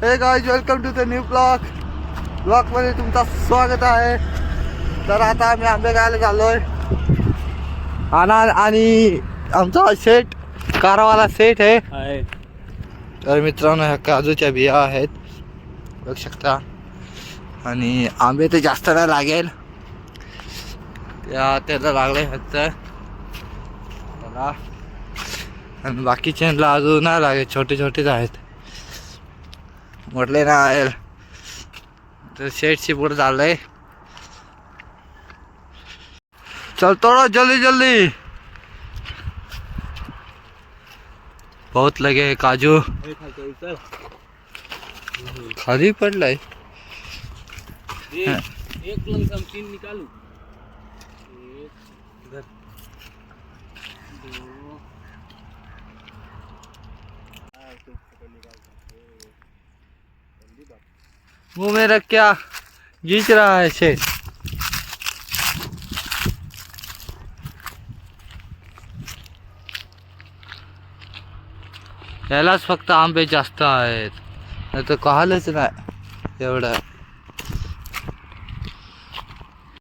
हे guys, welcome to the new blog मध्ये तुमचं स्वागत आहे। तर आता आम्ही आंबे खायला चाललोय आणि आमचा सेट कारवाला सेट आहे। तर मित्रांनो, ह्या काजूच्या बिया आहेत, बघू शकता। आणि आंबे तर जास्त नाही लागेल, त्याला लागले फक्त त्याला, आणि बाकीच्यांना अजून नाही लागेल, छोटे छोटेच आहेत, म्हटले ना आहे। तर शेटची पुढे चाललंय, चल तोड़ो जल्दी जल्दी, बहुत लगे काजू खाली पडलाय। एक लमसम 3 निकालू, 1 इधर 2 मुंह में रख क्या खींच रहा है शेठ। यालाच फक्त आंबे जास्त आहेत, नाही तर कळालंच नाही एवढं।